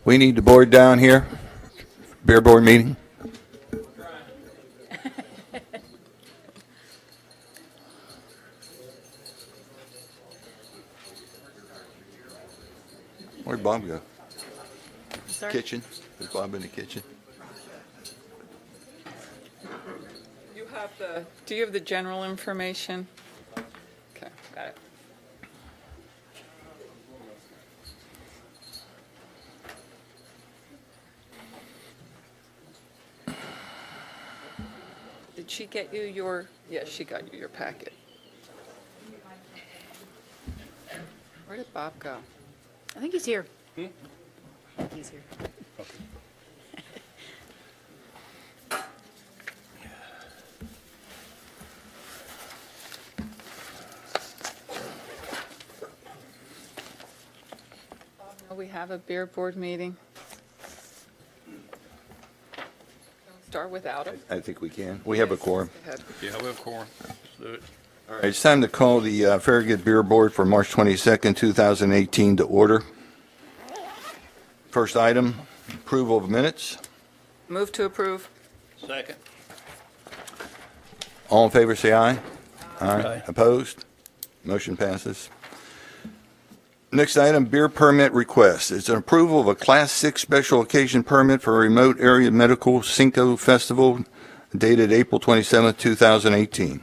We need the board down here. Beer board meeting. Where'd Bob go? Sorry? Kitchen. Is Bob in the kitchen? Do you have the general information? Okay, got it. Did she get you your, yes, she got you your packet. Where did Bob go? I think he's here. I think he's here. We have a beer board meeting. Start without him. I think we can. We have a quorum. Go ahead. Yeah, we have quorum. Let's do it. All right, it's time to call the Farragut Beer Board for March 22nd, 2018 to order. First item, approval of minutes. Move to approve. Second. All in favor, say aye. Aye. Opposed? Motion passes. Next item, beer permit request. It's an approval of a Class 6 special occasion permit for a remote area medical Cinco Festival dated April 27th, 2018.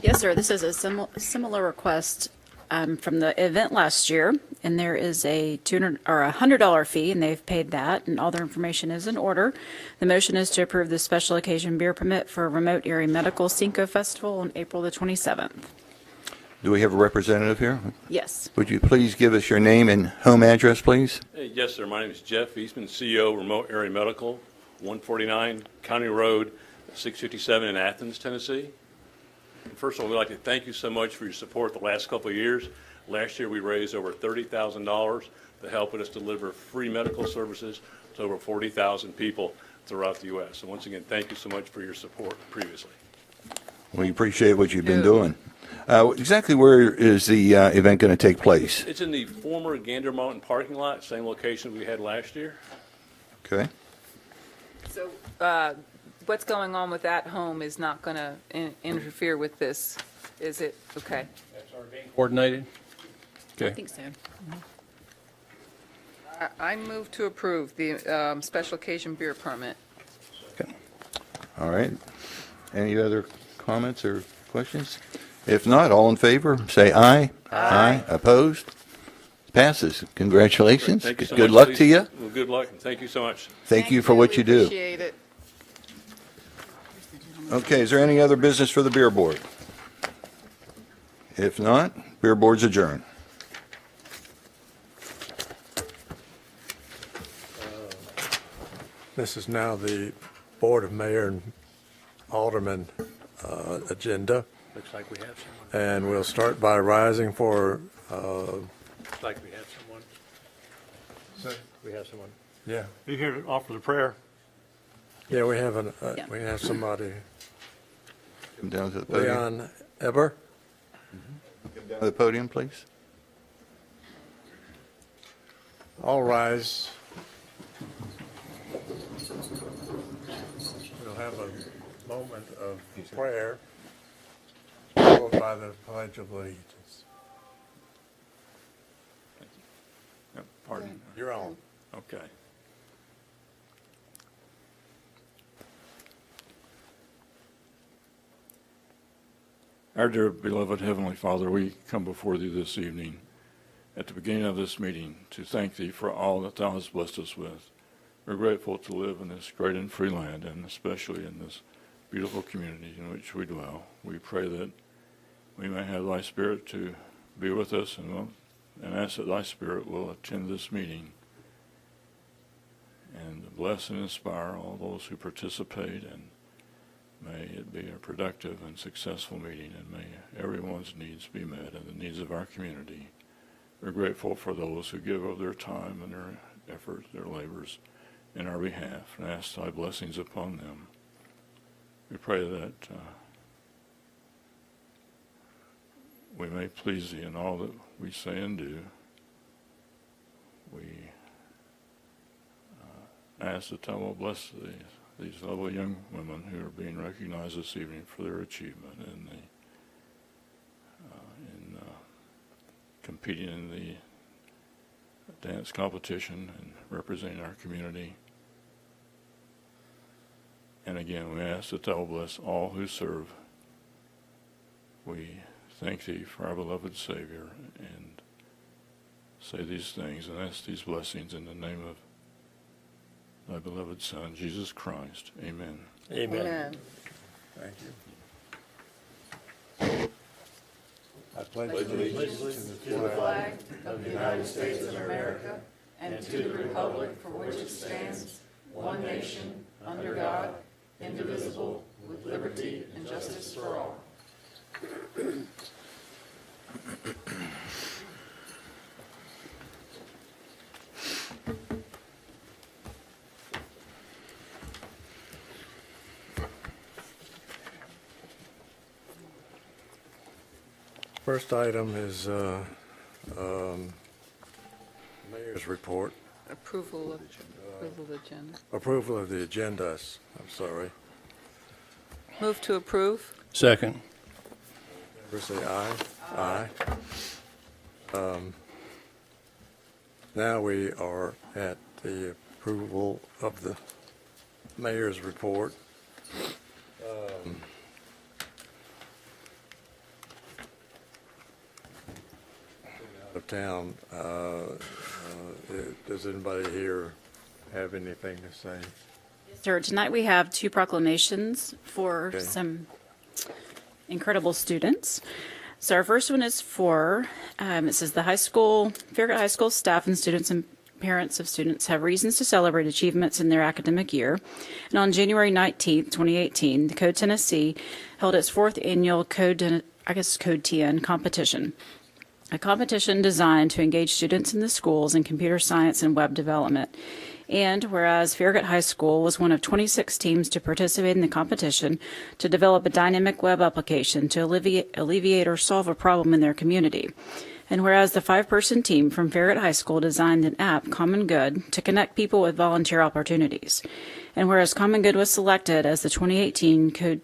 Yes, sir. This is a similar request from the event last year, and there is a $200 or $100 fee, and they've paid that, and all their information is in order. The motion is to approve the special occasion beer permit for a remote area medical Cinco Festival on April the 27th. Do we have a representative here? Yes. Would you please give us your name and home address, please? Yes, sir. My name is Jeff Eastman, CEO, Remote Area Medical, 149 County Road, 657 in Athens, Tennessee. First of all, we'd like to thank you so much for your support the last couple of years. Last year, we raised over $30,000 to help us deliver free medical services to over 40,000 people throughout the U.S. So once again, thank you so much for your support previously. We appreciate what you've been doing. Exactly where is the event going to take place? It's in the former Gander Mountain parking lot, same location we had last year. Okay. So what's going on with that home is not going to interfere with this, is it? Okay. That's our being coordinated. I Okay. think so. I move to approve the special occasion beer permit. All right. Any other comments or questions? If not, all in favor, say aye. Aye. Opposed? Passes. Congratulations. Thank you so Good much, luck Lisa. to you. Well, good luck, and thank you so much. Thank you for what you do. Appreciate it. Okay, is there any other business for the beer board? If not, beer board's adjourned. This is now the Board of Mayor and Alderman agenda, Looks like we have someone. and we'll start by rising for, Looks like we have someone. We have someone. yeah, You here to offer the prayer? yeah, we have Yeah. we have somebody, Come down to the podium. Leon Eber. Come down to the podium, please. All rise. We'll have a moment of prayer, followed by the Pledge of Allegiance. Pardon. You're on. Okay. Our dear beloved Heavenly Father, we come before Thee this evening at the beginning of this meeting to thank Thee for all that Thou hast blessed us with. We're grateful to live in this great and free land, and especially in this beautiful community in which we dwell. We pray that we may have Thy Spirit to be with us, and ask that Thy Spirit will attend this meeting and bless and inspire all those who participate, and may it be a productive and successful meeting, and may everyone's needs be met and the needs of our community. We're grateful for those who give of their time and their efforts, their labors in our behalf, and ask Thy blessings upon them. We pray that we may please Thee in all that we say and do. We I ask that thou will bless these lovely young women who are being recognized this evening for their achievement in competing in the dance competition and representing our community. And again, we ask that thou will bless all who serve. We thank thee for our beloved Savior and say these things and ask these blessings in the name of thy beloved Son, Jesus Christ. Amen. Amen. Thank you. I pledge allegiance to the flag of the United States of America and to the republic for which it stands, one nation, under God, indivisible, with liberty and justice for all. First item is mayor's report. Approval of agenda. Approval of the agendas. I'm sorry. Move to approve. Second. Favor say aye. Aye. Now we are at the approval of the mayor's report. Out of town, does anybody here have anything to say? Sir, tonight we have two proclamations for Okay. some incredible students. So our first one is for, it says the Farragut High School staff and students and parents of students have reasons to celebrate achievements in their academic year. And on January 19th, 2018, the Code Tennessee held its fourth annual Code 10 competition. A competition designed to engage students in the schools in computer science and web development. And whereas Farragut High School was one of 26 teams to participate in the competition to develop a dynamic web application to alleviate or solve a problem in their community. And whereas the 5-person team from Farragut High School designed an app, Common Good, to connect people with volunteer opportunities. And whereas Common Good was selected as the 2018 Code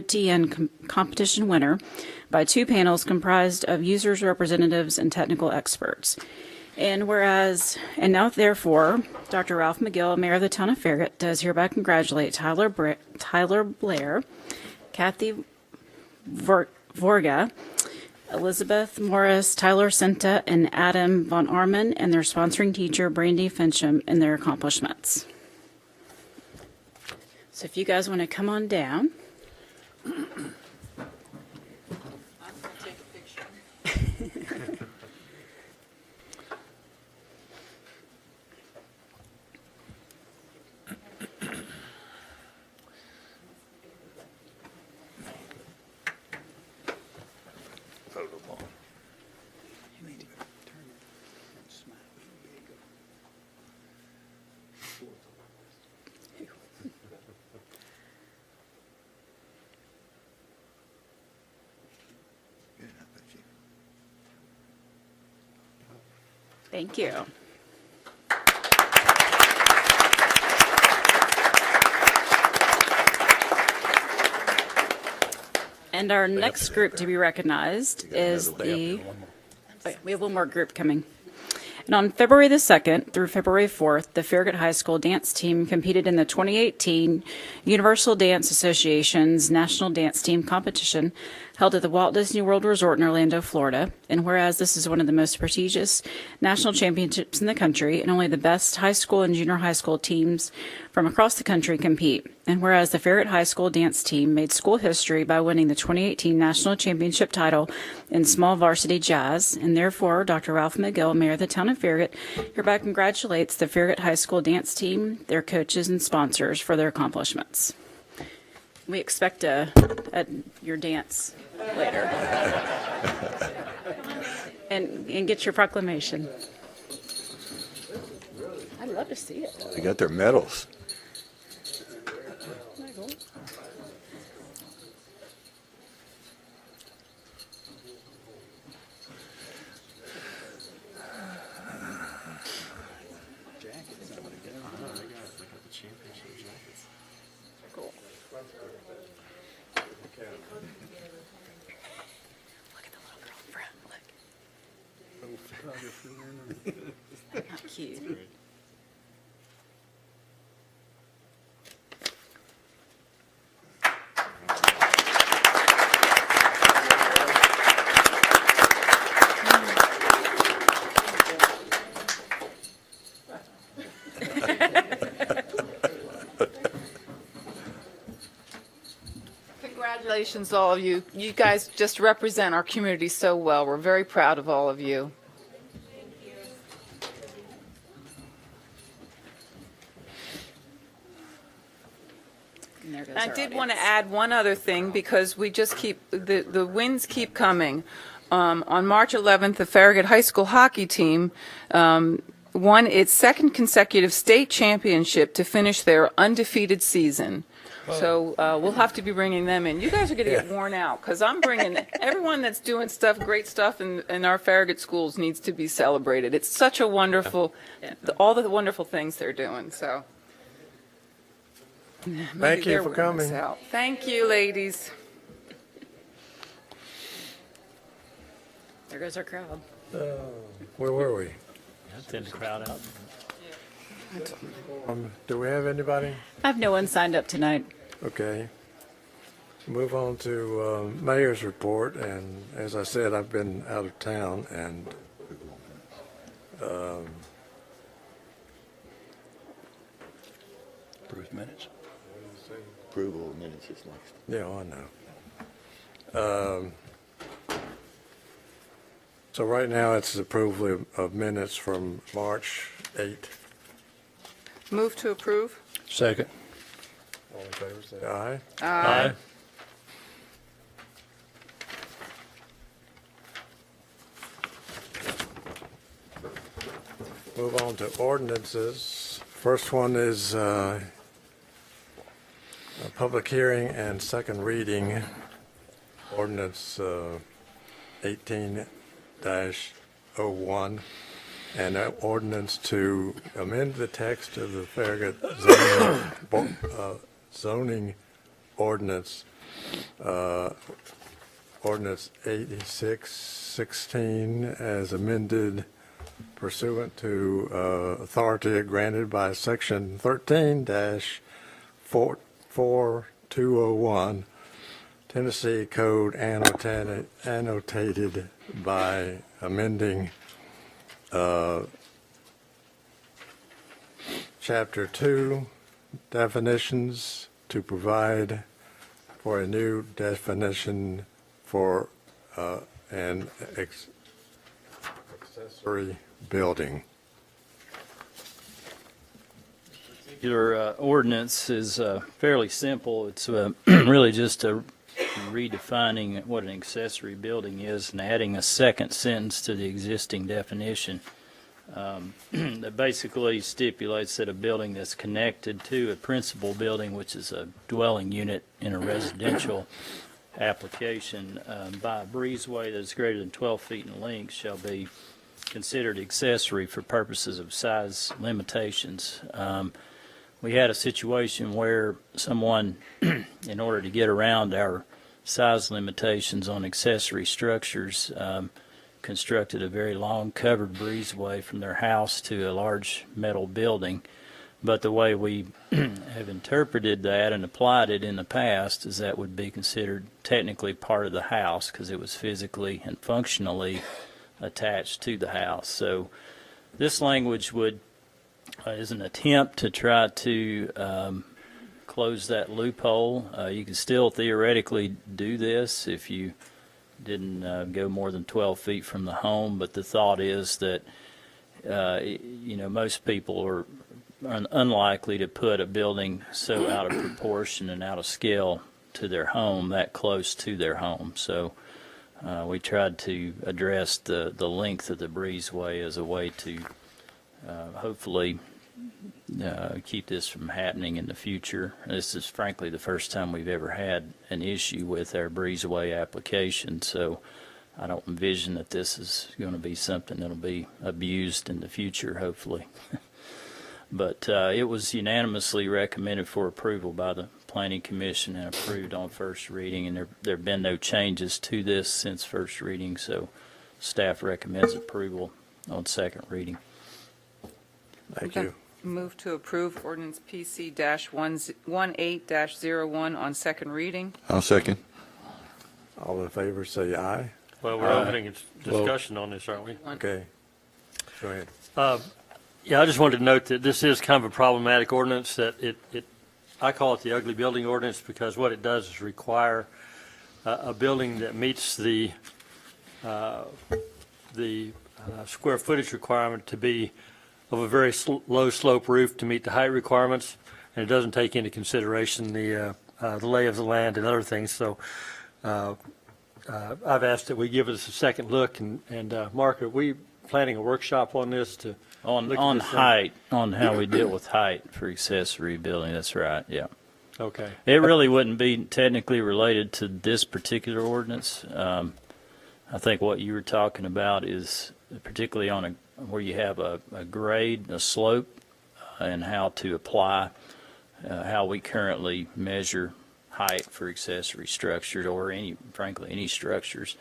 TN competition winner by 2 panels comprised of users, representatives, and technical experts. And whereas, and now therefore, Dr. Ralph McGill, Mayor of the Town of Farragut, does hereby congratulate Tyler Blair, Kathy Vorga, Elizabeth Morris, Tyler Senta, and Adam Von Arman, and their sponsoring teacher, Brandy Fincham, in their accomplishments. So if you guys want to come on down. I'm going to take a picture. Thank you. And our next group to be recognized is we have one more group coming. And on February the 2nd through February 4th, the Farragut High School dance team competed in the 2018 Universal Dance Association's National Dance Team Competition held at the Walt Disney World Resort in Orlando, Florida. And whereas this is one of the most prestigious national championships in the country, and only the best high school and junior high school teams from across the country compete. And whereas the Farragut High School dance team made school history by winning the 2018 National Championship title in small varsity jazz, and therefore Dr. Ralph McGill, Mayor of the Town of Farragut, hereby congratulates the Farragut High School dance team, their coaches, and sponsors for their accomplishments. We expect your dance later. and get your proclamation. I'd love to see it. They got their medals. Look at the little girl in front, look. How cute. Congratulations, all of you. You guys just represent our community so well. We're very proud of all of you. And there goes I our did want to audience. add one other thing because we just keep, the wins keep coming. On March 11th, the Farragut High School hockey team won its second consecutive state championship to finish their undefeated season. So we'll have to be bringing them in. You guys are going to get worn out because I'm bringing everyone that's doing stuff, great stuff in our Farragut schools needs to be celebrated. It's such a wonderful, all the wonderful things they're doing. So Thank you they're for wearing us coming. out. Thank you, ladies. There goes our crowd. Where were we? Thin the crowd out. Do we have anybody? I have no one signed up tonight. Okay. Move on to mayor's report, and as I said, I've been out of town, and Approved minutes. Approval of minutes is next. yeah, I know. So right now, it's the approval of minutes from March 8th. Move to approve. Second. All in favor, say aye. Aye. Move on to ordinances. First one is a public hearing and second reading. Ordinance 18-01, and an ordinance to amend the text of the Farragut zoning ordinance, ordinance 8616, as amended pursuant to authority granted by Section 13-4201, Tennessee Code annotated by amending Chapter 2 definitions to provide for a new definition for an accessory building. Particular ordinance is fairly simple. It's really just redefining what an accessory building is and adding a second sentence to the existing definition. That basically stipulates that a building that's connected to a principal building, which is a dwelling unit in a residential application, by a breezeway that is greater than 12 feet in length shall be considered accessory for purposes of size limitations. We had a situation where someone, in order to get around our size limitations on accessory structures, constructed a very long covered breezeway from their house to a large metal building. But the way we have interpreted that and applied it in the past is that would be considered technically part of the house because it was physically and functionally attached to the house. So this language is an attempt to try to close that loophole. You can still theoretically do this if you didn't go more than 12 feet from the home, but the thought is that most people are unlikely to put a building so out of proportion and out of scale to their home that close to their home. So we tried to address the length of the breezeway as a way to hopefully keep this from happening in the future. This is frankly the first time we've ever had an issue with our breezeway application, so I don't envision that this is going to be something that'll be abused in the future, hopefully. But it was unanimously recommended for approval by the Planning Commission and approved on first reading, and there have been no changes to this since first reading, so staff recommends approval on second reading. Thank Okay. you. Move to approve ordinance PC-18-01 on second reading. I'll second. All in favor, say aye. Well, we're opening a discussion on this, aren't we? Okay. Go ahead. Yeah, I just wanted to note that this is kind of a problematic ordinance, that I call it the ugly building ordinance because what it does is require a building that meets the square footage requirement to be of a very low slope roof to meet the height requirements, and it doesn't take into consideration the lay of the land and other things. So I've asked that we give this a second look, and Mark, are we planning a workshop on this to On look at on this thing? height, on how we deal with height for accessory building, that's right, yeah. Okay. It really wouldn't be technically related to this particular ordinance. I think what you were talking about is particularly on where you have a grade, a slope, and how to apply, how we currently measure height for accessory structures or frankly, any structures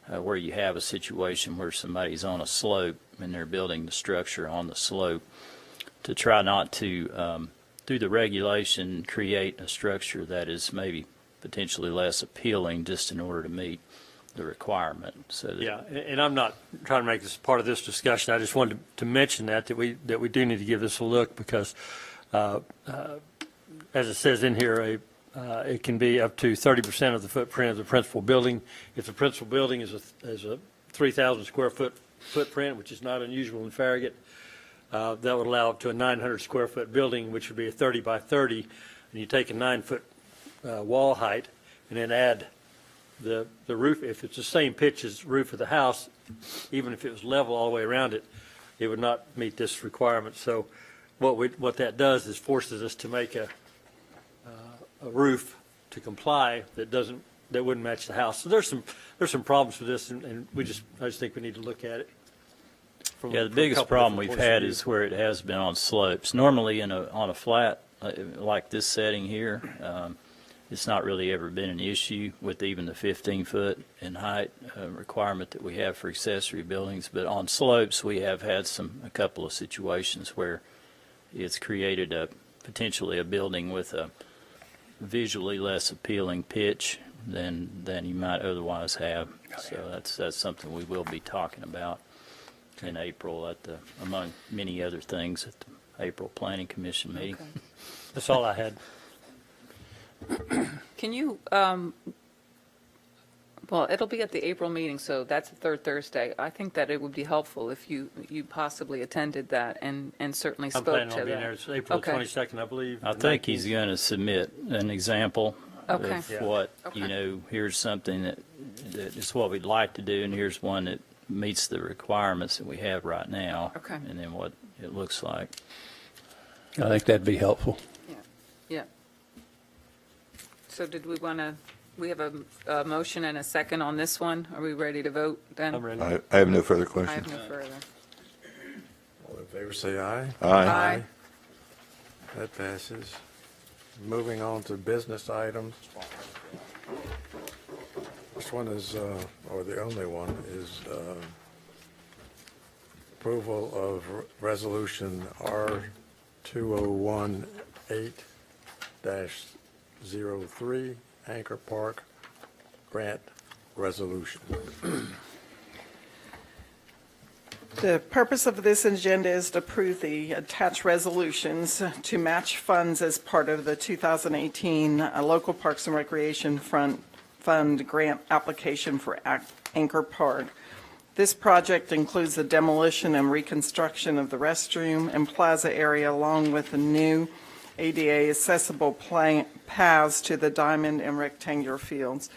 where you have a situation where somebody's on a slope and they're building the structure on the slope, to try not to, through the regulation, create a structure that is maybe potentially less appealing just in order to meet the requirement. So that, Yeah, and I'm not trying to make this part of this discussion. I just wanted to mention that we do need to give this a look because, as it says in here, it can be up to 30% of the footprint of the principal building. If the principal building is a 3,000 square foot footprint, which is not unusual in Farragut, that would allow up to a 900 square foot building, which would be a 30 by 30, and you take a 9-foot wall height and then add the roof. If it's the same pitch as the roof of the house, even if it was level all the way around it, it would not meet this requirement. So what that does is forces us to make a roof to comply that wouldn't match the house. So there's some problems with this, and I just think we need to look at it. yeah, the biggest problem we've had is where it has been on slopes. Normally on a flat like this setting here, it's not really ever been an issue with even the 15-foot in height requirement that we have for accessory buildings. But on slopes, we have had a couple of situations where it's created potentially a building with a visually less appealing pitch than you might otherwise have. So that's something we will be talking about in April among many other things at the April Planning Commission meeting. Okay. That's all I had. Can you, well, it'll be at the April meeting, so that's the third Thursday. I think that it would be helpful if you possibly attended that and certainly I'm spoke planning to on being there. that. It's April Okay. 22nd, I believe. I think he's going to submit an example Okay. of Yeah. what, Okay. here's something that is what we'd like to do, and here's one that meets the requirements that we have right now. Okay. And then what it looks like. I think that'd be helpful. Yeah. So did we have a motion and a second on this one? Are we ready to vote then? I'm ready. I have no further I questions. have no further. All in favor, say aye. Aye. That passes. Moving on to business items. This one is, or the only one, is approval of resolution R2018-03, Anchor Park Grant Resolution. The purpose of this agenda is to approve the attached resolutions to match funds as part of the 2018 Local Parks and Recreation Fund grant application for Anchor Park. This project includes the demolition and reconstruction of the restroom and plaza area, along with the new ADA accessible paths to the diamond and rectangular fields.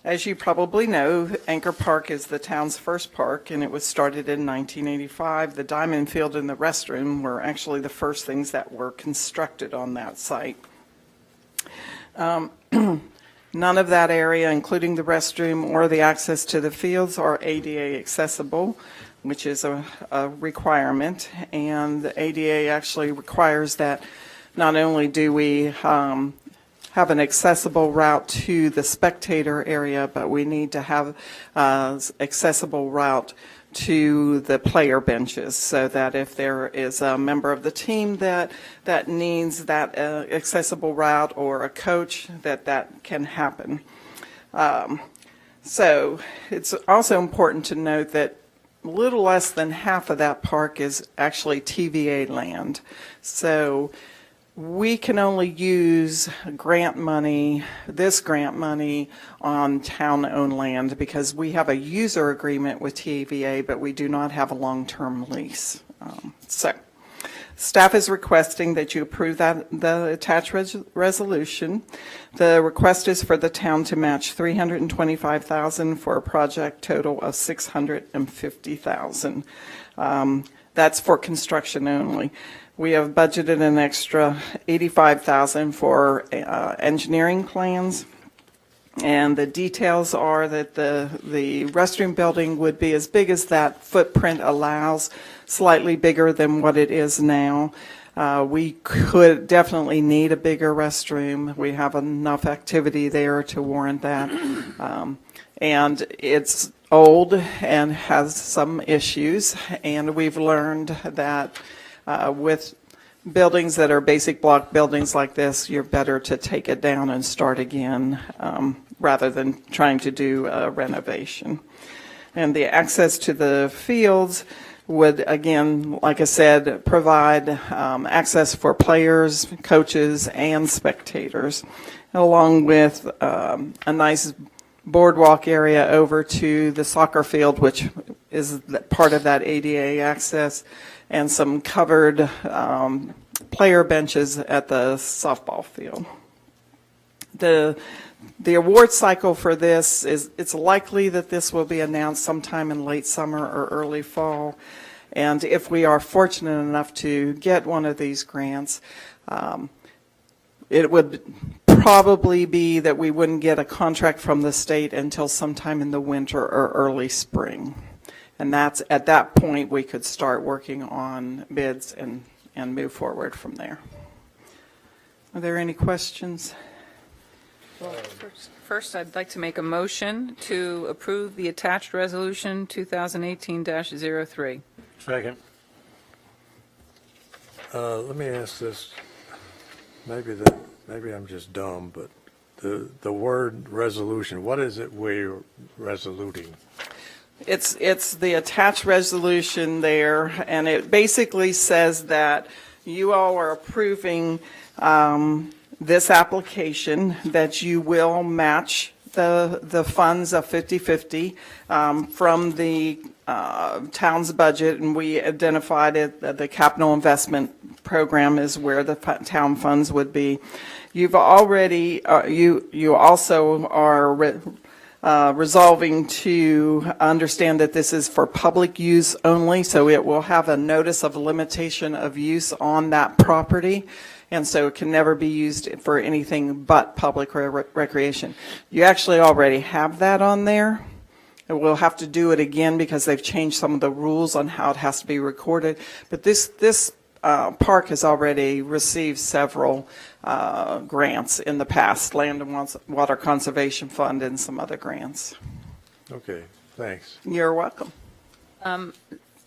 As you probably know, Anchor Park is the town's first park, and it was started in 1985. The diamond field and the restroom were actually the first things that were constructed on that site. None of that area, including the restroom or the access to the fields, are ADA accessible, which is a requirement. And the ADA actually requires that not only do we have an accessible route to the spectator area, but we need to have accessible route to the player benches, so that if there is a member of the team that needs that accessible route, or a coach, that can happen. So it's also important to note that a little less than half of that park is actually TVA land. So we can only use grant money, this grant money, on town-owned land because we have a user agreement with TVA, but we do not have a long-term lease. So staff is requesting that you approve the attached resolution. The request is for the town to match $325,000 for a project total of $650,000. That's for construction only. We have budgeted an extra $85,000 for engineering plans. And the details are that the restroom building would be as big as that footprint allows, slightly bigger than what it is now. We could definitely need a bigger restroom. We have enough activity there to warrant that. And it's old and has some issues. And we've learned that with buildings that are basic block buildings like this, you're better to take it down and start again rather than trying to do a renovation. And the access to the fields would, again, like I said, provide access for players, coaches, and spectators, along with a nice boardwalk area over to the soccer field, which is part of that ADA access, and some covered player benches at the softball field. The award cycle for this is, it's likely that this will be announced sometime in late summer or early fall. And if we are fortunate enough to get one of these grants, it would probably be that we wouldn't get a contract from the state until sometime in the winter or early spring. And that's, at that point, we could start working on bids and move forward from there. Are there any questions? Well, first, I'd like to make a motion to approve the attached resolution 2018-03. Second. Let me ask this, maybe I'm just dumb, but the word resolution, what is it we're resoluting? It's the attached resolution there, and it basically says that you all are approving this application, that you will match the funds of 50/50 from the town's budget, and we identified it that the capital investment program is where the town funds would be. You've already you also are resolving to understand that this is for public use only, so it will have a notice of limitation of use on that property, and so it can never be used for anything but public recreation. You actually already have that on there. And we'll have to do it again because they've changed some of the rules on how it has to be recorded. But this park has already received several grants in the past, Land and Water Conservation Fund and some other grants. Okay, thanks. You're welcome.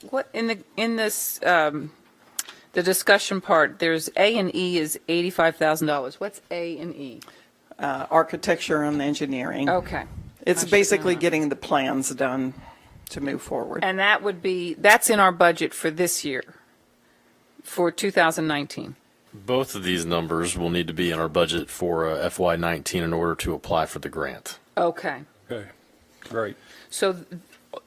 What in this the discussion part? There's A&E is $85,000. What's A&E? Architecture and engineering. Okay. It's I should basically know. getting the plans done to move forward. And that's in our budget for this year, for 2019. Both of these numbers will need to be in our budget for FY19 in order to apply for the grant. Okay. Okay, great. So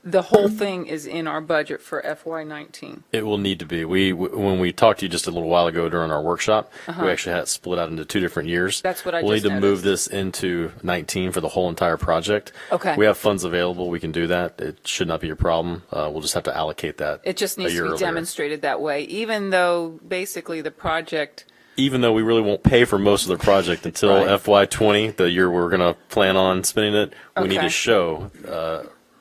the whole thing is in our budget for FY19. It will need to be. When we talked to you just a little while ago during our workshop, we actually had it split out into 2 different years. That's what I We'll just need to move noticed. this into 19 for the whole entire project. Okay. We have funds available. We can do that. It should not be a problem. We'll just have to allocate that. It just needs a year to be earlier. demonstrated that way, even though basically the project, Even though we really won't pay for most of the project until Right. FY20, the year we're going to plan on spending it, we need Okay. to show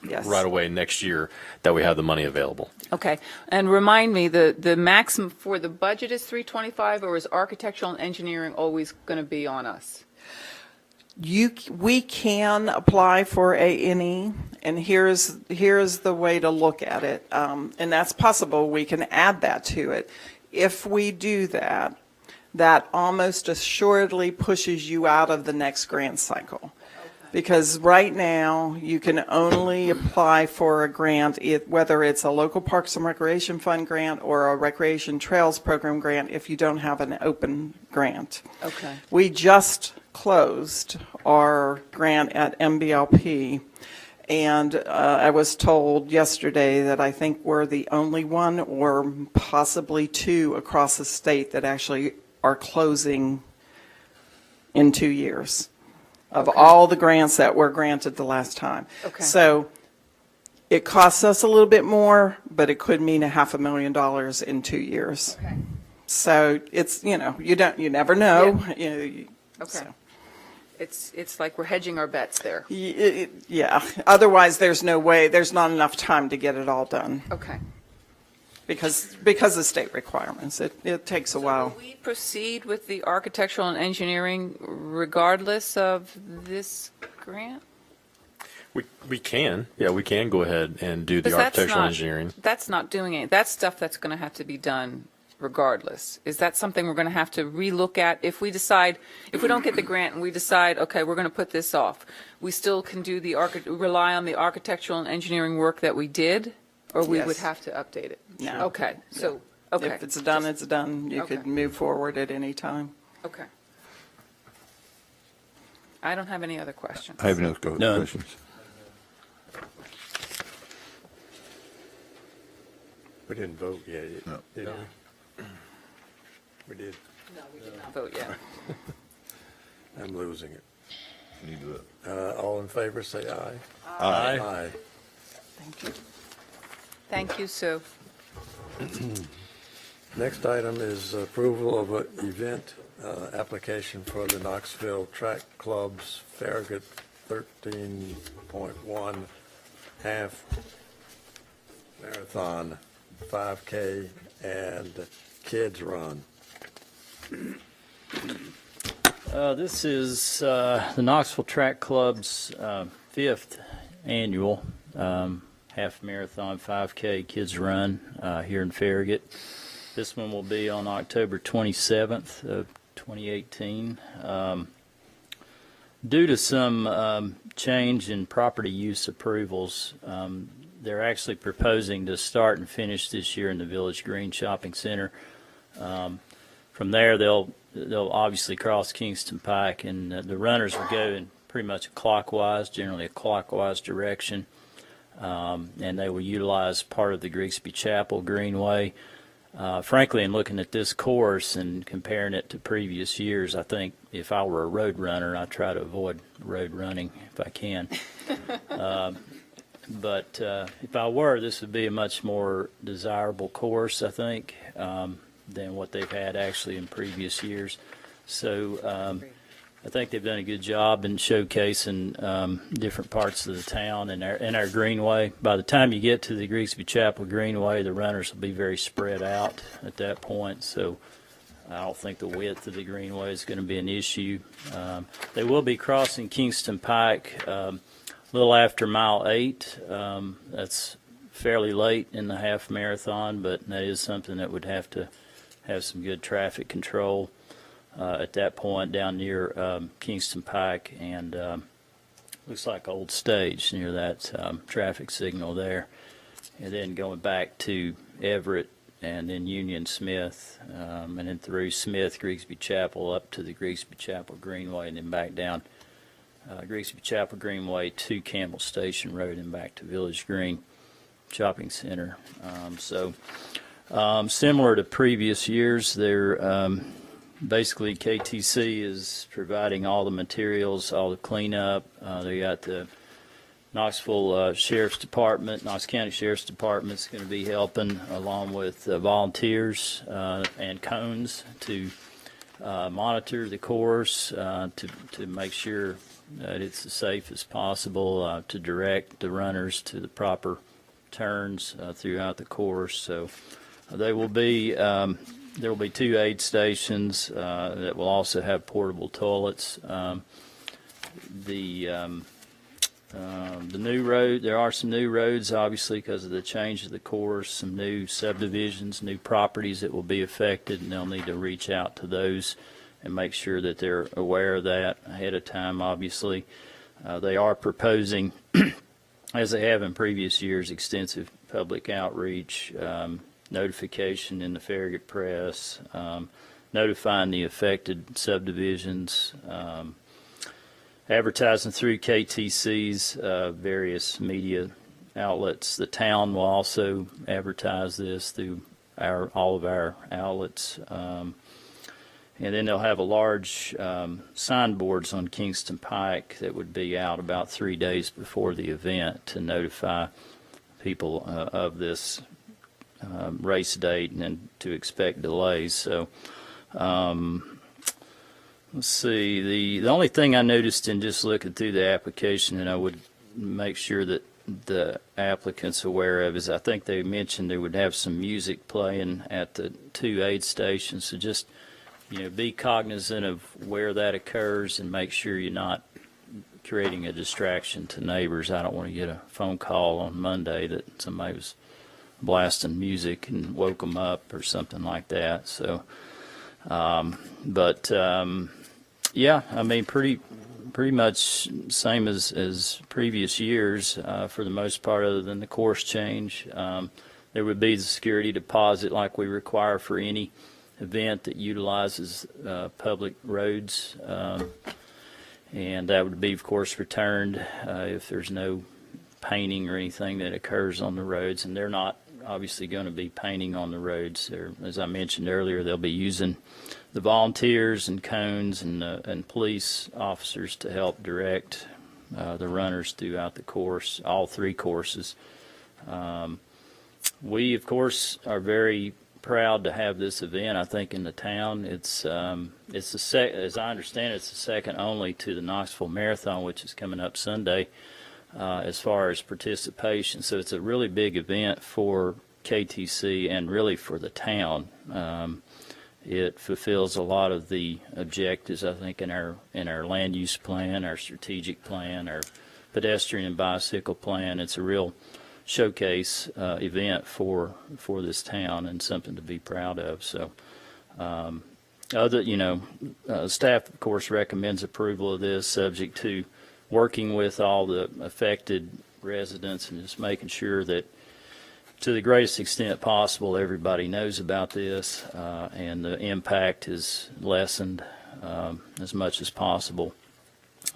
Yes. right away next year that we have the money available. okay. And remind me, the maximum for the budget is 325, or is architectural and engineering always going to be on us? we can apply for A&E, and here's the way to look at it. And that's possible. We can add that to it. If we do that, that almost assuredly pushes you out of the next grant cycle. Because right now, you can only apply for a grant, whether it's a local Parks and Recreation Fund grant or a Recreation Trails Program grant, if you don't have an open grant. Okay. We just closed our grant at MBLP, and I was told yesterday that I think we're the only one or possibly two across the state that actually are closing in 2 years of all the grants that were granted the last time. Okay. So it costs us a little bit more, but it could mean $500,000 in 2 years. Okay. So it's, you never know. Okay. So. It's like we're hedging our bets there. Yeah, otherwise there's no way, there's not enough time to get it all done Okay. because of state requirements. It takes a while. Will we proceed with the architectural and engineering regardless of this grant? We can. Yeah, we can go ahead and do the Because that's architectural not- engineering. That's not doing it. That's stuff that's going to have to be done regardless. Is that something we're going to have to relook at if we decide, if we don't get the grant and we decide, okay, we're going to put this off, we still can do rely on the architectural and engineering work that we did, or we would Yes. have to update it? No. Okay, so, okay. If it's done, it's done. You could Okay. move forward at any time. Okay. I don't have any other questions. I have no None. questions. We didn't vote yet, No. did we? We did. No, we did not vote yet. I'm losing it. All in favor, say aye. Aye. Aye. Thank you. Thank you, Sue. Next item is approval of an event application for the Knoxville Track Club's Farragut 13.1 half marathon, 5K, and kids run. This is the Knoxville Track Club's fifth annual half marathon 5K kids run here in Farragut. This one will be on October 27th of 2018. Due to some change in property use approvals, they're actually proposing to start and finish this year in the Village Green Shopping Center. From there, they'll obviously cross Kingston Pike, and the runners will go in pretty much generally a clockwise direction, and they will utilize part of the Grigsby Chapel Greenway. Frankly, in looking at this course and comparing it to previous years, I think if I were a road runner, I'd try to avoid road running if I can. But if I were, this would be a much more desirable course, I think, than what they've had actually in previous years. So I think they've done a good job in showcasing different parts of the town and our greenway. By the time you get to the Grigsby Chapel Greenway, the runners will be very spread out at that point. So I don't think the width of the greenway is going to be an issue. They will be crossing Kingston Pike a little after mile 8. That's fairly late in the half marathon, but that is something that would have to have some good traffic control at that point down near Kingston Pike and looks like Old Stage near that traffic signal there. And then going back to Everett and then Union Smith and then through Smith, Grigsby Chapel up to the Grigsby Chapel Greenway and then back down Grigsby Chapel Greenway to Campbell Station Road and back to Village Green Shopping Center. Similar to previous years, they're basically KTC is providing all the materials, all the cleanup. They got the Knoxville Sheriff's Department, Knox County Sheriff's Department is going to be helping along with volunteers and cones to monitor the course to make sure that it's as safe as possible to direct the runners to the proper turns throughout the course. So there will be 2 aid stations that will also have portable toilets. the new road, there are some new roads, obviously, because of the change of the course, some new subdivisions, new properties that will be affected, and they'll need to reach out to those and make sure that they're aware of that ahead of time, obviously. They are proposing, as they have in previous years, extensive public outreach, notification in the Farragut Press, notifying the affected subdivisions, advertising through KTC's various media outlets. The town will also advertise this through all of our outlets. And then they'll have a large signboards on Kingston Pike that would be out about 3 days before the event to notify people of this race date and then to expect delays. So let's see, the only thing I noticed in just looking through the application, and I would make sure that the applicant's aware of, is I think they mentioned they would have some music playing at the 2 aid stations. So just, be cognizant of where that occurs and make sure you're not creating a distraction to neighbors. I don't want to get a phone call on Monday that somebody was blasting music and woke them up or something like that. So, yeah, I mean, pretty much same as previous years for the most part, other than the course change. There would be the security deposit like we require for any event that utilizes public roads, and that would be, of course, returned if there's no painting or anything that occurs on the roads. And they're not obviously going to be painting on the roads. As I mentioned earlier, they'll be using the volunteers and cones and police officers to help direct the runners throughout the course, all 3 courses. We, of course, are very proud to have this event. I think in the town, it's as I understand it's the second only to the Knoxville Marathon, which is coming up Sunday, as far as participation. So it's a really big event for KTC and really for the town. It fulfills a lot of the objectives, I think, in our land use plan, our strategic plan, our pedestrian and bicycle plan. It's a real showcase event for this town and something to be proud of. So, staff, of course, recommends approval of this, subject to working with all the affected residents and just making sure that, to the greatest extent possible, everybody knows about this and the impact is lessened as much as possible.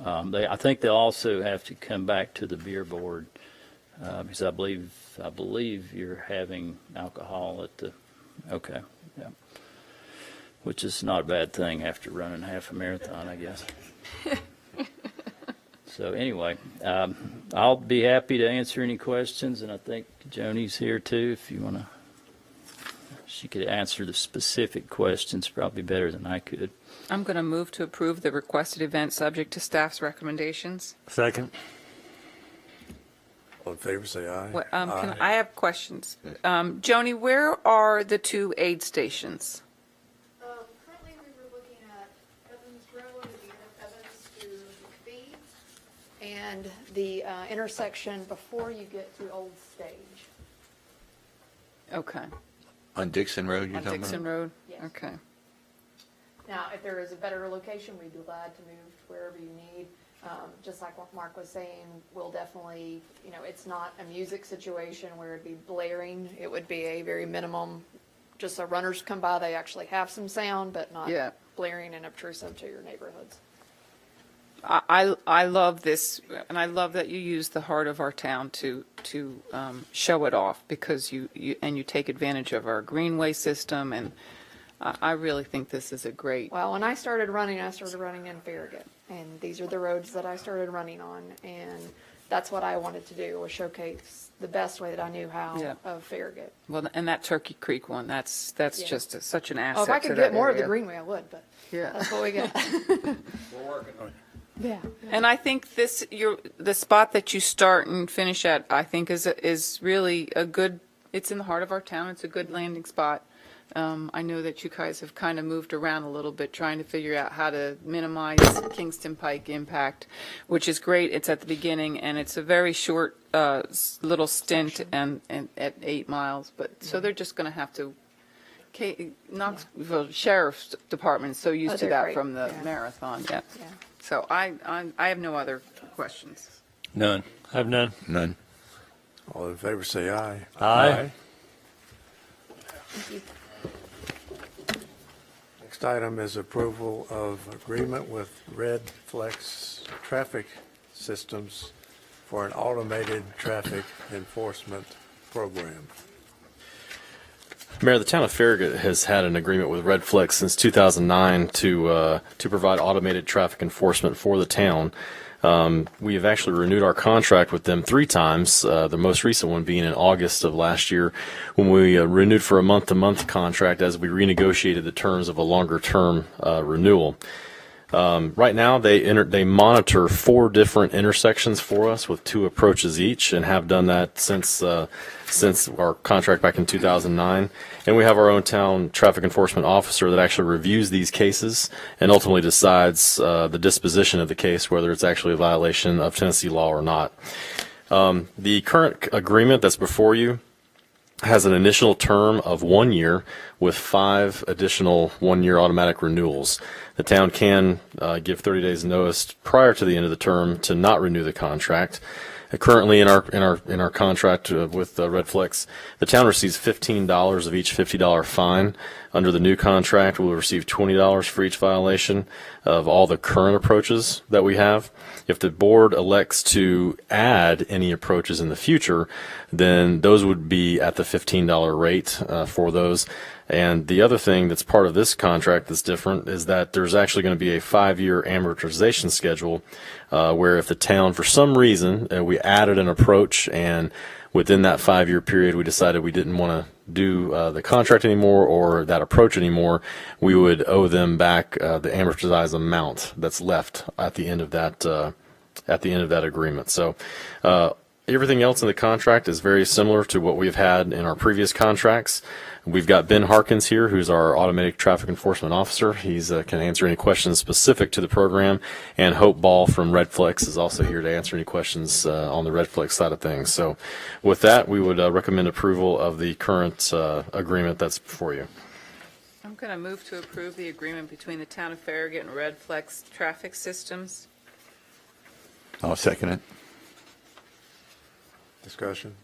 I think they'll also have to come back to the beer board because I believe you're having alcohol at the which is not a bad thing after running half a marathon, I guess. So anyway, I'll be happy to answer any questions, and I think Joni's here too. If you want to, she could answer the specific questions probably better than I could. I'm going to move to approve the requested event subject to staff's recommendations. Second. All in favor, say aye. I have questions. Joni, where are the 2 aid stations? Currently, we were looking at Evans Road, the Evans to McPhee, and the intersection before you get to Old Stage. Okay. On Dixon Road, you're On talking Dixon about? Road? Yes. Okay. Now, if there is a better location, we'd be glad to move to wherever you need. Just like what Mark was saying, we'll definitely, it's not a music situation where it'd be blaring. It would be a very minimum, just so runners come by, they actually have some sound, but not blaring and obtrusive to your neighborhoods. I love this, and I love that you use the heart of our town to show it off, because you take advantage of our greenway system, and I really think this is a great. Well, when I started running in Farragut, and these are the roads that I started running on, and that's what I wanted to do, was showcase the best way that I knew how of Farragut. Well, and that Turkey Creek one, that's just such an asset. Oh, if I could get more of the greenway, I would, but that's what we got. We're working on it. Yeah. And I think the spot that you start and finish at, I think is really a good. It's in the heart of our town. It's a good landing spot I know that you guys have kind of moved around a little bit, trying to figure out how to minimize Kingston Pike impact, which is great. It's at the beginning, and it's a very short little stint and at 8 miles. But so they're just going to have to. Knoxville Sheriff's Department is so used to they're that great. from the Yeah. marathon. Yeah. Yeah. So I have no other questions. None. I have none. None. All in favor, say aye. Aye. Next item is approval of agreement with Red Flex Traffic Systems for an automated traffic enforcement program. Mayor, the town of Farragut has had an agreement with Redflex since 2009 to provide automated traffic enforcement for the town. We have actually renewed our contract with them 3 times, the most recent one being in August of last year, when we renewed for a month-to-month contract as we renegotiated the terms of a longer-term renewal. Right now, they monitor 4 different intersections for us with 2 approaches each, and have done that since our contract back in 2009. And we have our own town traffic enforcement officer that actually reviews these cases and ultimately decides the disposition of the case, whether it's actually a violation of Tennessee law or not. The current agreement that's before you has an initial term of 1 year with 5 additional 1-year automatic renewals. The town can give 30 days notice prior to the end of the term to not renew the contract. Currently, in our contract with Redflex, the town receives $15 of each $50 fine. Under the new contract, we'll receive $20 for each violation of all the current approaches that we have. If the board elects to add any approaches in the future, then those would be at the $15 rate for those. And the other thing that's part of this contract that's different is that there's actually going to be a 5-year amortization schedule where if the town, for some reason, we added an approach and within that 5-year period we decided we didn't want to do the contract anymore or that approach anymore, we would owe them back the amortized amount that's left at the end of that agreement. So everything else in the contract is very similar to what we've had in our previous contracts. We've got Ben Harkins here, who's our automatic traffic enforcement officer. He's can answer any questions specific to the program, and Hope Ball from Redflex is also here to answer any questions on the Redflex side of things. So with that, we would recommend approval of the current agreement that's before you. I'm going to move to approve the agreement between the town of Farragut and Redflex Traffic Systems. I'll second it. Discussion?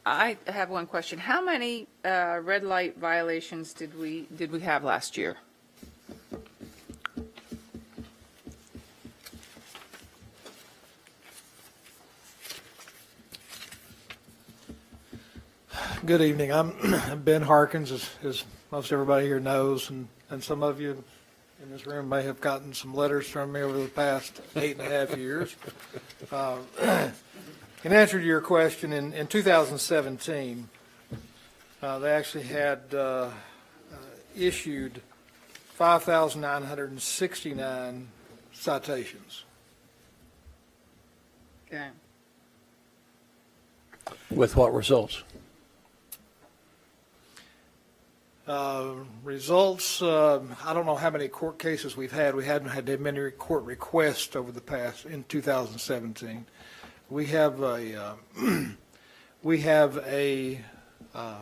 I have one question. How many red light violations did we have last year? Good evening. I'm Ben Harkins, as most everybody here knows, and some of you in this room may have gotten some letters from me over the past 8.5 years. In answer to your question, in 2017, they actually had issued 5,969 citations. Okay. With what results? Results, I don't know how many court cases we've had. We hadn't had that many court requests over the past, in 2017. We have a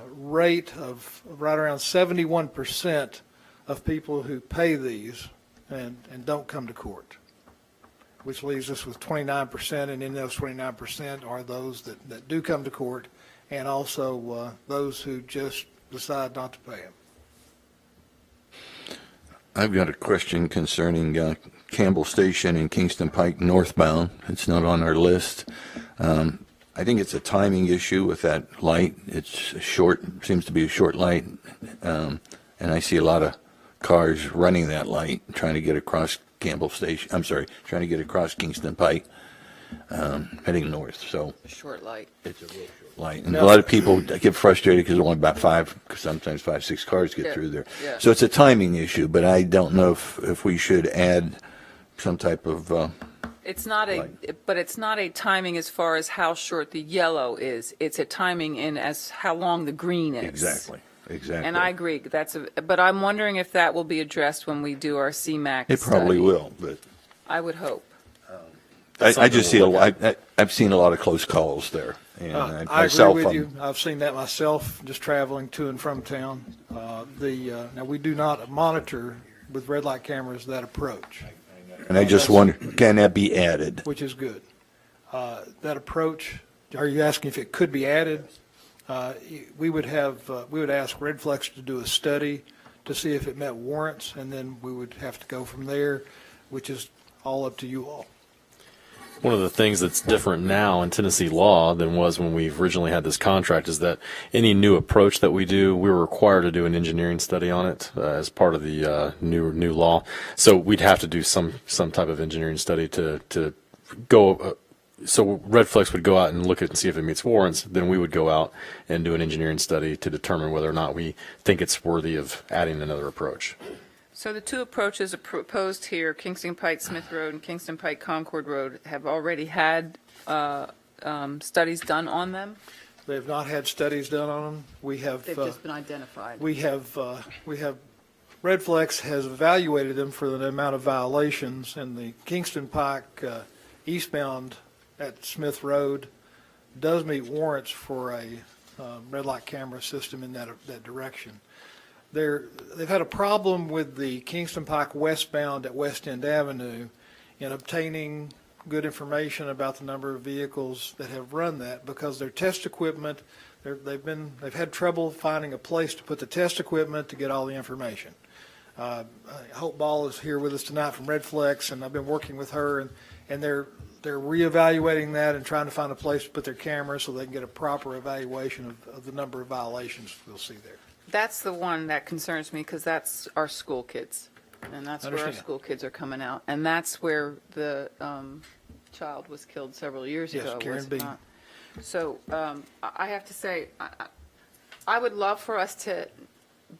rate of right around 71% of people who pay these and don't come to court, which leaves us with 29%, and in those 29% are those that do come to court, and also those who just decide not to pay them. I've got a question concerning Campbell Station and Kingston Pike northbound. It's not on our list. I think it's a timing issue with that light. It's short, seems to be a short light, and I see a lot of cars running that light, trying to get across Campbell Station. I'm sorry, trying to get across Kingston Pike, heading north. So A short light. it's a real short light, and a lot of people get frustrated because only about 6 cars get Yeah, through there. yeah. So it's a timing issue, but I don't know if we should add some type of It's not but it's not a timing as far as how short the yellow is. It's a timing in as how long the green is. exactly. exactly. And I agree, but I'm wondering if that will be addressed when we do our CMAC It probably study. will, but I would hope. I just see I've seen a lot of close calls there. And I agree myself, with I'm- you. I've seen that myself, just traveling to and from town. Now, we do not monitor with red light cameras that approach, And I just wonder, can that be added? which is good. That approach, are you asking if it could be added? We would ask Redflex to do a study to see if it met warrants, and then we would have to go from there, which is all up to you all. One of the things that's different now in Tennessee law than was when we originally had this contract is that any new approach that we do, we're required to do an engineering study on it as part of the new law. So we'd have to do some type of engineering study to go. So Redflex would go out and look at it and see if it meets warrants. Then we would go out and do an engineering study to determine whether or not we think it's worthy of adding another approach. So the two approaches proposed here, Kingston Pike Smith Road and Kingston Pike Concord Road, have already had studies done on them? They have not had studies done on them. We have. They've just been identified. We have Redflex has evaluated them for the amount of violations, and the Kingston Pike eastbound at Smith Road does meet warrants for a red light camera system in that direction. They've had a problem with the Kingston Pike westbound at West End Avenue in obtaining good information about the number of vehicles that have run that, because their test equipment, they've had trouble finding a place to put the test equipment to get all the information. Hope Ball is here with us tonight from Redflex, and I've been working with her, and they're reevaluating that and trying to find a place to put their cameras so they can get a proper evaluation of the number of violations we'll see there. That's the one that concerns me, because that's our school kids, and that's where our Understand. school kids are coming out. And that's where the child was killed several years Yes, ago, Karen was it B. not? So I have to say, I would love for us to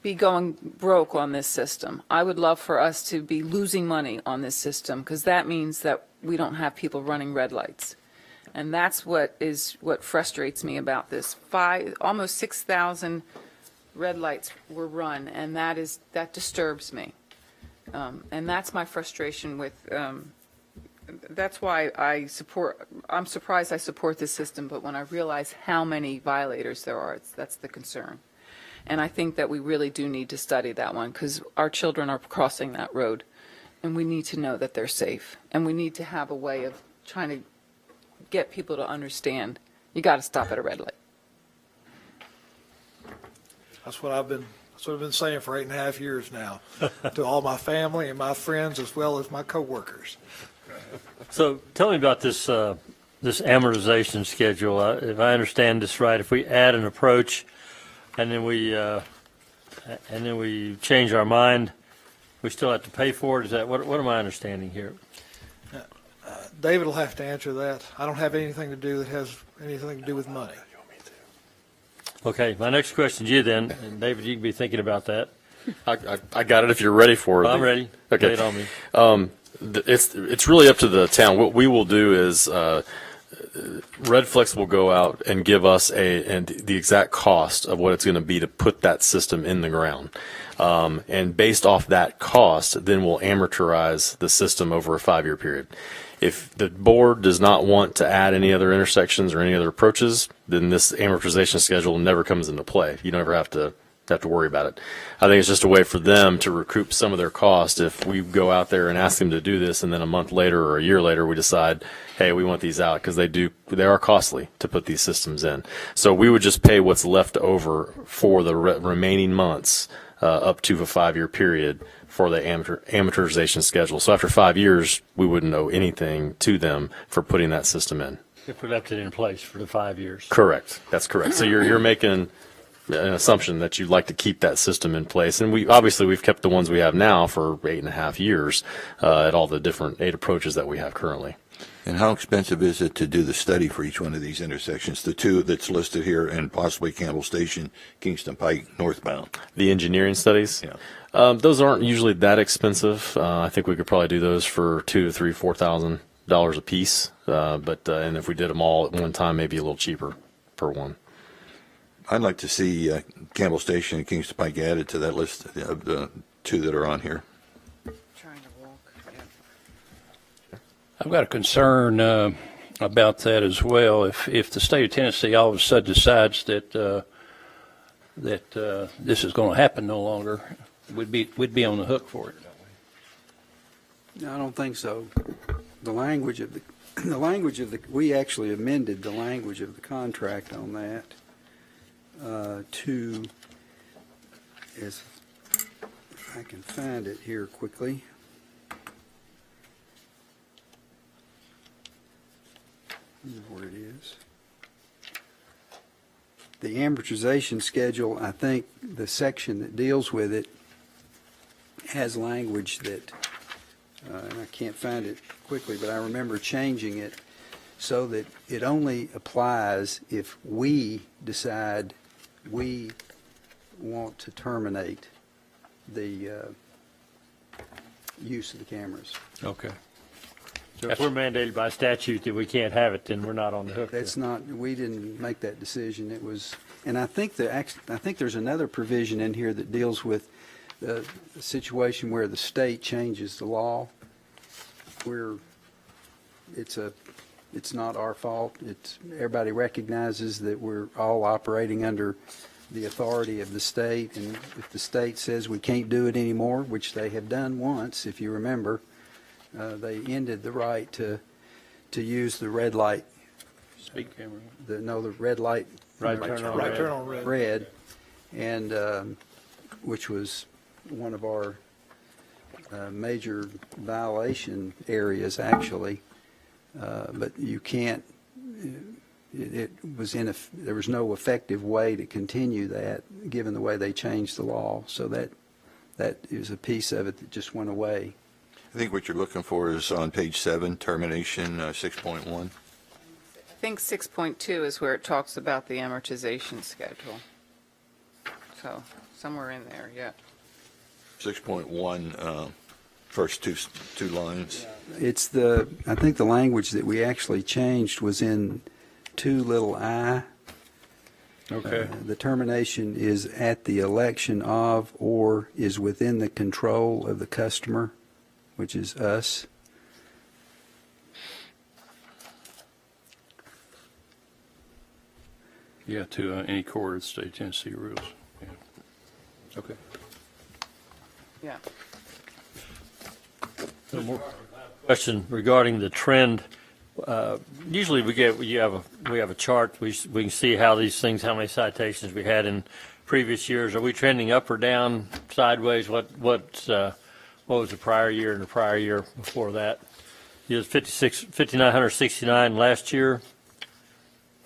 be going broke on this system. I would love for us to be losing money on this system, because that means that we don't have people running red lights. And that's what frustrates me about this. Almost 6,000 red lights were run, and that disturbs me. And that's my frustration with, that's why I'm surprised I support this system, but when I realize how many violators there are, that's the concern. And I think that we really do need to study that one, because our children are crossing that road, and we need to know that they're safe. And we need to have a way of trying to get people to understand, you got to stop at a red light. That's what I've been saying for 8.5 years now, to all my family and my friends, as well as my coworkers. So tell me about this amortization schedule. If I understand this right, if we add an approach and then we change our mind, we still have to pay for it. Is that what am I understanding here? David will have to answer that. I don't have anything to do that has anything to do with money. Okay, my next question to you then, and David, you can be thinking about that. I got it if you're ready for it. I'm ready. Okay. Lay it on me. It's really up to the town. What we will do is Redflex will go out and give us the exact cost of what it's going to be to put that system in the ground. And based off that cost, then we'll amortize the system over a 5-year period. If the board does not want to add any other intersections or any other approaches, then this amortization schedule never comes into play. You don't ever have to worry about it. I think it's just a way for them to recoup some of their cost. If we go out there and ask them to do this, and then a month later or a year later we decide, hey, we want these out, because they are costly to put these systems in. So we would just pay what's left over for the remaining months up to a 5-year period for the amortization schedule. So after 5 years, we wouldn't owe anything to them for putting that system in. If we left it in place for the 5 years. Correct. That's correct. So you're making an assumption that you'd like to keep that system in place. And we've kept the ones we have now for 8.5 years at all the different 8 approaches that we have currently. And how expensive is it to do the study for each one of these intersections, the 2 that's listed here and possibly Campbell Station, Kingston Pike, northbound? The engineering studies? Yeah. Those aren't usually that expensive. I think we could probably do those for $2,000 to $4,000 a piece. And if we did them all at one time, maybe a little cheaper per one. I'd like to see Campbell Station and Kingston Pike added to that list of the two that are on here. Trying to walk. I've got a concern about that as well. If the state of Tennessee all of a sudden decides that this is going to happen no longer, we'd be on the hook for it. No, I don't think so. The language of we actually amended the language of the contract on that to, if I can find it here quickly. Where it is. The amortization schedule, I think the section that deals with it has language that, and I can't find it quickly, but I remember changing it so that it only applies if we decide we want to terminate the use of the cameras. Okay. So if we're mandated by statute that we can't have it, then we're not on the hook. That's not, we didn't make that decision. It was, and I think there's another provision in here that deals with the situation where the state changes the law, where it's not our fault. Everybody recognizes that we're all operating under the authority of the state, and if the state says we can't do it anymore, which they have done once, if you remember, they ended the right to use the red light. Speed camera. The red light. Right turn on red. Red, and which was one of our major violation areas, actually. But you can't. There was no effective way to continue that, given the way they changed the law. So that is a piece of it that just went away. I think what you're looking for is on page 7, termination 6.1. I think 6.2 is where it talks about the amortization schedule. So somewhere in there, yeah. 6.1, first two lines. I think the language that we actually changed was in 2i. Okay. The termination is at the election of or is within the control of the customer, which is us. Yeah, to any court of the state of Tennessee rules. Yeah. Okay. Yeah. So more question regarding the trend. Usually we have a chart. We can see how these things, how many citations we had in previous years. Are we trending up or down, sideways? What was the prior year and the prior year before that? It was 5,969 last year.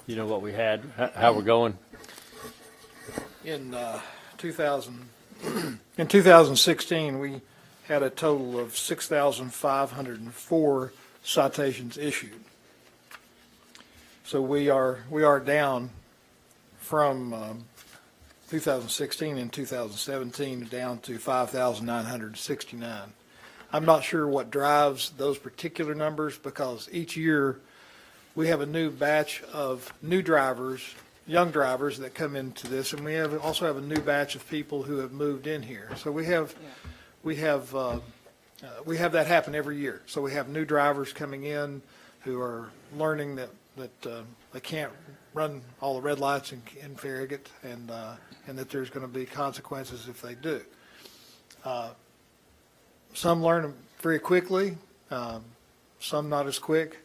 You know what we had, how we're going? In 2016, we had a total of 6,504 citations issued. So we are down from 2016 and 2017 down to 5,969. I'm not sure what drives those particular numbers, because each year we have a new batch of new drivers, young drivers that come into this, and we also have a new batch of people who have moved in here. So we have that happen every year. So we have new drivers coming in who are learning that they can't run all the red lights in Farragut, and that there's going to be consequences if they do. Some learn very quickly, some not as quick,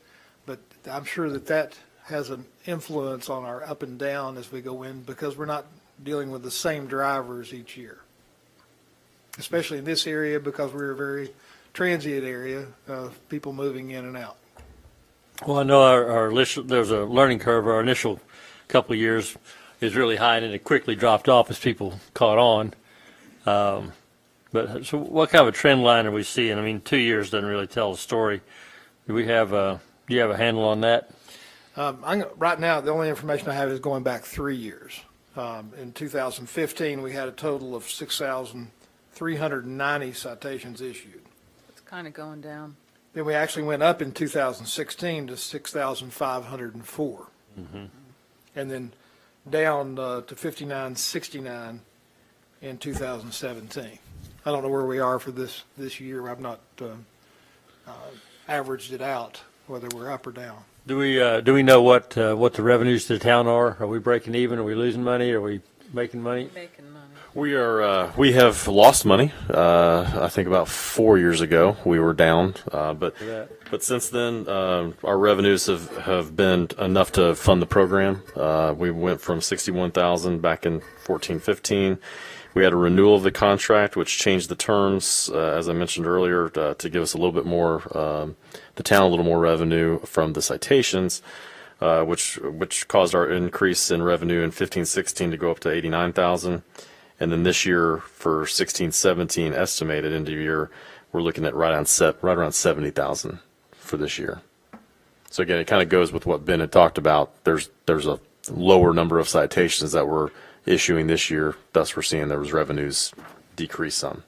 but I'm sure that has an influence on our up and down as we go in, because we're not dealing with the same drivers each year, especially in this area, because we're a very transient area of people moving in and out. Well, I know our there's a learning curve. Our initial couple of years is really high, and it quickly dropped off as people caught on. But so what kind of a trend line are we seeing? I mean, 2 years doesn't really tell the story. Do you have a handle on that? Right now, the only information I have is going back 3 years. In 2015, we had a total of 6,390 citations issued. It's kind of going down. Then we actually went up in 2016 to 6,504. Mm-hmm. And then down to 5969 in 2017. I don't know where we are for this year. I've not averaged it out, whether we're up or down. Do we know what the revenues to the town are? Are we breaking even? Are we losing money? Are we making money? Making money. We have lost money. I think about 4 years ago we were down, but since then our revenues have been enough to fund the program. We went from 61,000 back in 14-15. We had a renewal of the contract, which changed the terms, as I mentioned earlier, to give us a little bit more, the town a little more revenue from the citations, which caused our increase in revenue in 15-16 to go up to 89,000. And then this year, for 16-17 estimated end of year, we're looking at right around 70,000 for this year. So again, it kind of goes with what Ben had talked about. There's a lower number of citations that we're issuing this year, thus we're seeing those revenues decrease some.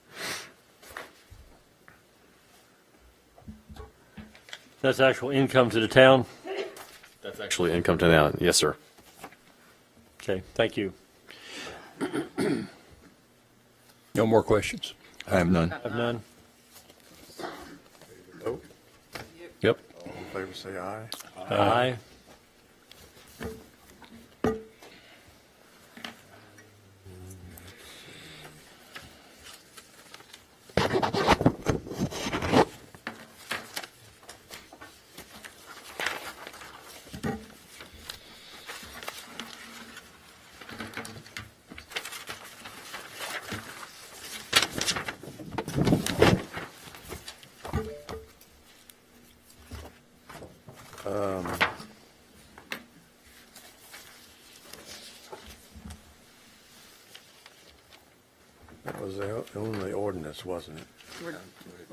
That's actual income to the town? That's actually income to now. Yes, sir. Okay, thank you. No more questions? I have none. Have none? Vote. Yep. All in favor, say aye. Aye. That was the only ordinance, wasn't it? We're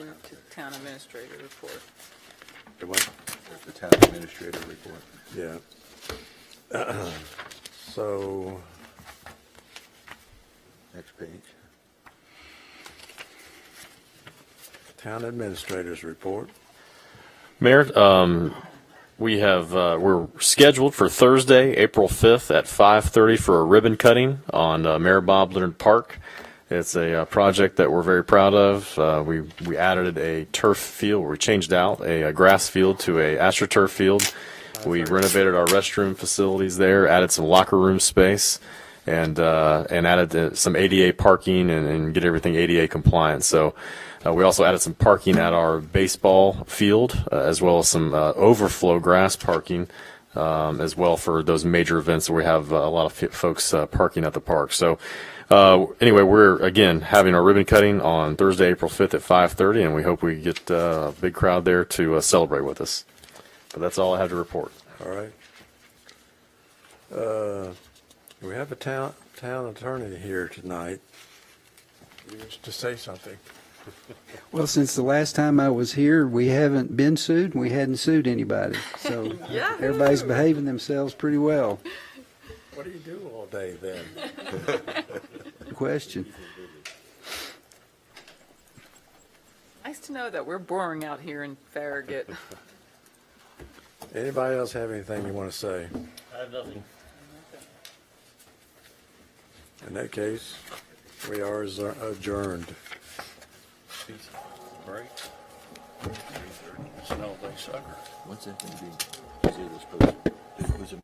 up to town administrator report. It was the town administrator report. Yeah. So, Next page. town administrator's report. Mayor, we're scheduled for Thursday, April 5th at 5:30 for a ribbon cutting on Mayor Bob Leonard Park. It's a project that we're very proud of. We added a turf field. We changed out a grass field to a AstroTurf field. We renovated our restroom facilities there, added some locker room space, and added some ADA parking and get everything ADA compliant. So we also added some parking at our baseball field, as well as some overflow grass parking as well for those major events where we have a lot of folks parking at the park. So anyway, we're again having our ribbon cutting on Thursday, April 5th at 5:30, and we hope we get a big crowd there to celebrate with us. But that's all I have to report. All right. We have a town attorney here tonight. He wants to say something. Well, since the last time I was here, we haven't been sued, and we hadn't sued anybody. So everybody's behaving themselves pretty well. What do you do all day then? Question. Nice to know that we're boring out here in Farragut. Anybody else have anything you want to say? I have nothing. In that case, we are adjourned. Break. Smell like sucker. What's that going to be? Is it supposed to?